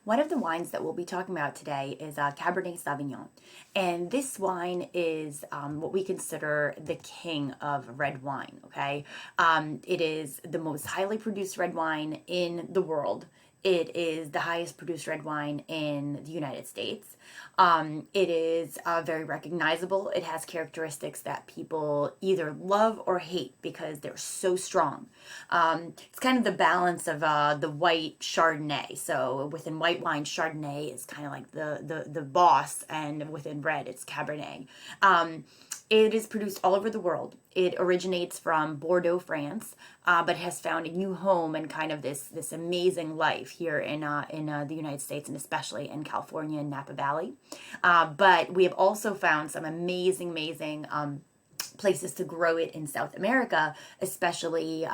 One of the wines that we'll be talking about today is Cabernet Sauvignon. And this wine is what we consider the king of red wine, okay? It is the most highly produced red wine in the world. It is the highest produced red wine in the United States. It is very recognizable. It has characteristics that people either love or hate because they're so strong. It's kind of the balance of the white Chardonnay. So within white wine, Chardonnay is kind of like the boss, and within red, it's Cabernet. It is produced all over the world. It originates from Bordeaux, France, but has found a new home and kind of this amazing life here in the United States, and especially in California and Napa Valley. But we have also found some amazing places to grow it in South America, especially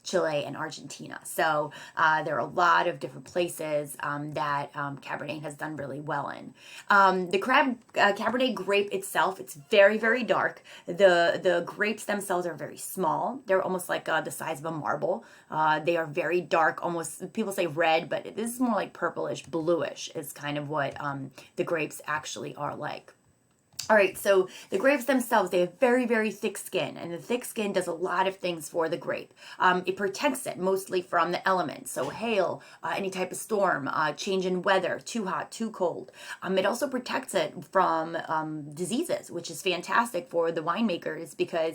Chile and Argentina. So there are a lot of different places that Cabernet has done really well in. Cabernet grape itself, it's very dark. The grapes themselves are very small. They're almost like the size of a marble. They are very dark, almost people say red, but this is more like purplish, bluish is kind of what the grapes actually are like. All right, so the grapes themselves, they have very thick skin, and the thick skin does a lot of things for the grape. It protects it mostly from the elements, so hail, any type of storm, change in weather, too hot, too cold. It also protects it from diseases, which is fantastic for the winemakers because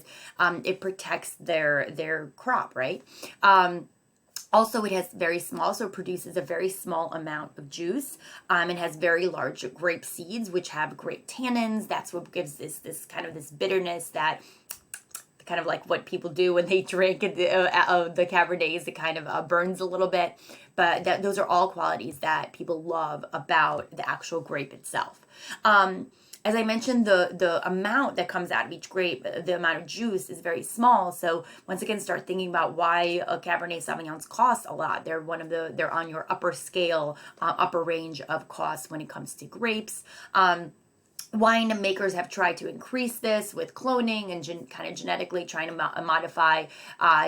it protects their crop, right? Also, it has very small, so it produces a very small amount of juice. It has very large grape seeds, which have great tannins. That's what gives this kind of this bitterness that kind of like what people do when they drink the Cabernets. It kind of burns a little bit, but those are all qualities that people love about the actual grape itself. As I mentioned, the amount that comes out of each grape, the amount of juice is very small. So once again, start thinking about why a Cabernet Sauvignons cost a lot. They're on your upper scale, upper range of costs when it comes to grapes. Wine makers have tried to increase this with cloning and kind of genetically trying to modify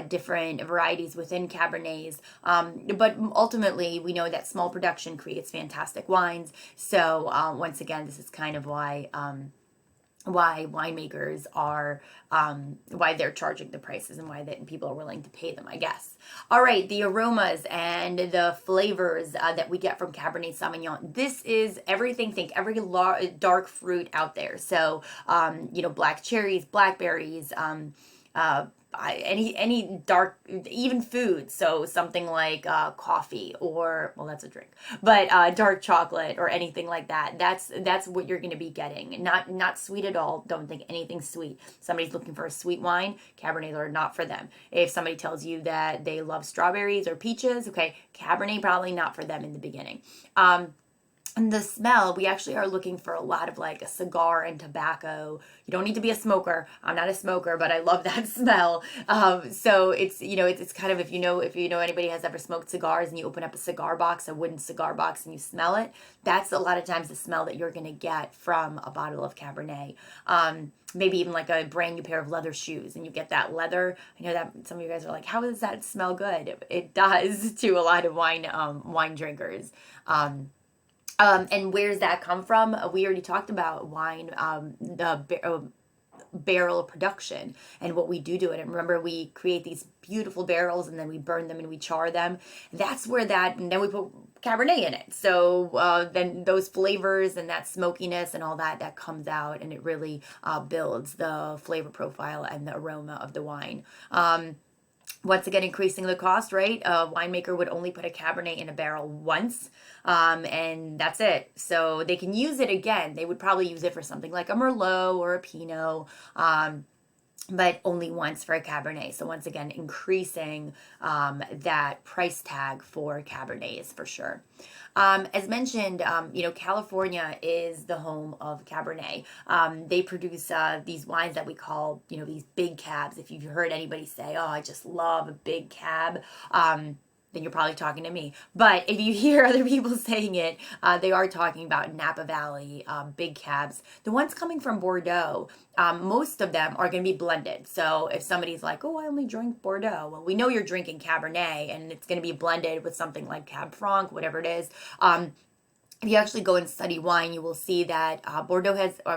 different varieties within Cabernets. But ultimately, we know that small production creates fantastic wines. So once again, this is kind of why winemakers are why they're charging the prices and why people are willing to pay them, I guess. All right, the aromas and the flavors that we get from Cabernet Sauvignon. This is everything. Think every dark fruit out there. So black cherries, blackberries, any dark, even food, so something like coffee, or well, that's a drink, but dark chocolate or anything like that. That's what you're going to be getting. Not sweet at all. Don't think anything sweet. Somebody's looking for a sweet wine, Cabernets are not for them. If somebody tells you that they love strawberries or peaches, okay, Cabernet probably not for them in the beginning. And the smell, we actually are looking for a lot of like a cigar and tobacco. You don't need to be a smoker. I'm not a smoker, but I love that smell. So it's kind of, if you know anybody has ever smoked cigars and you open up a cigar box, a wooden cigar box, and you smell it, that's a lot of times the smell that you're gonna get from a bottle of Cabernet. Maybe even like a brand new pair of leather shoes and you get that leather. I know that some of you guys are like, how does that smell good? It does to a lot of wine drinkers. And where does that come from? We already talked about wine, barrel production and what we do to it. And remember, we create these beautiful barrels and then we burn them and we char them. That's where and then we put Cabernet in it. So then those flavors and that smokiness and all that comes out, and it really builds the flavor profile and the aroma of the wine. Once again, increasing the cost, right? A winemaker would only put a Cabernet in a barrel once, and that's it. So they can use it again. They would probably use it for something like a Merlot or a Pinot, but only once for a Cabernet. So once again, increasing that price tag for Cabernets for sure. As mentioned, California is the home of Cabernet. They produce these wines that we call, these big cabs. If you've heard anybody say, oh, I just love a big cab. then you're probably talking to me. But if you hear other people saying it, they are talking about Napa Valley, big cabs. The ones coming from Bordeaux, most of them are going to be blended. So if somebody's like, oh, I only drink Bordeaux, well, we know you're drinking Cabernet, and it's going to be blended with something like Cab Franc, whatever it is. If you actually go and study wine, you will see that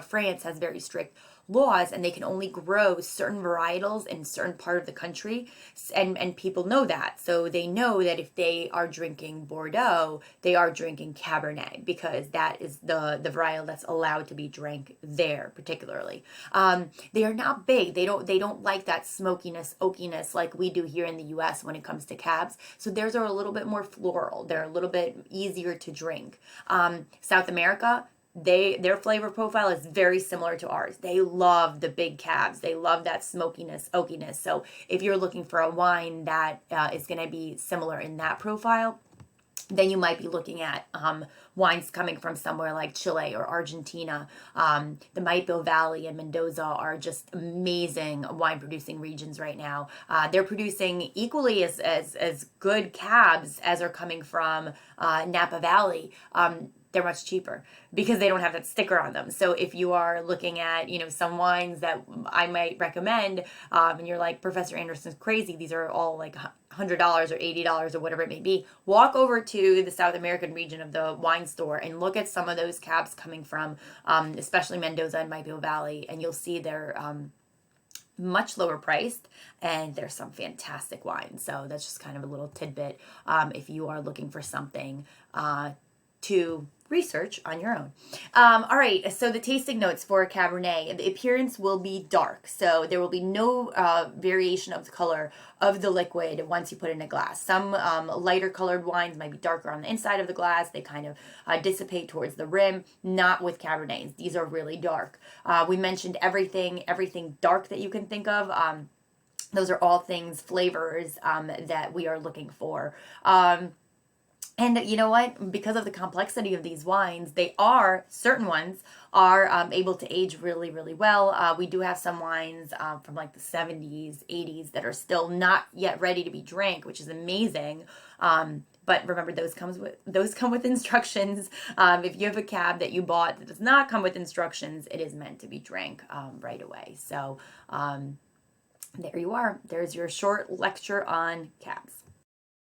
France has very strict laws, and they can only grow certain varietals in certain part of the country, and people know that, so they know that if they are drinking Bordeaux, they are drinking Cabernet, because that is the varietal that's allowed to be drank there particularly. They are not big. They don't like that smokiness, oakiness like we do here in the US when it comes to cabs, so theirs are a little bit more floral. They're a little bit easier to drink. South America, their flavor profile is very similar to ours. They love the big cabs. They love that smokiness, oakiness. So if you're looking for a wine that is going to be similar in that profile, then you might be looking at wines coming from somewhere like Chile or Argentina. The Maipo Valley and Mendoza are just amazing wine producing regions right now. They're producing equally as good cabs as are coming from Napa Valley. They're much cheaper because they don't have that sticker on them. So if you are looking at, some wines that I might recommend, and you're like, Professor Anderson's crazy, these are all like $100 or $80 or whatever it may be, walk over to the South American region of the wine store and look at some of those cabs coming from, especially Mendoza and Maipo Valley, and you'll see they're much lower priced, and there's some fantastic wines. So that's just kind of a little tidbit if you are looking for something to research on your own. All right, so the tasting notes for Cabernet, the appearance will be dark, so there will be no variation of the color of the liquid once you put it in a glass. Some lighter colored wines might be darker on the inside of the glass. They kind of dissipate towards the rim. Not with Cabernets. These are really dark. We mentioned everything dark that you can think of. Those are all things, flavors that we are looking for. And you know what? Because of the complexity of these wines, certain ones are able to age really, really well. We do have some wines from like the 70s, 80s that are still not yet ready to be drank, which is amazing. But remember, those come with instructions. If you have a cab that you bought that does not come with instructions, it is meant to be drank right away. So there you are. There's your short lecture on cabs.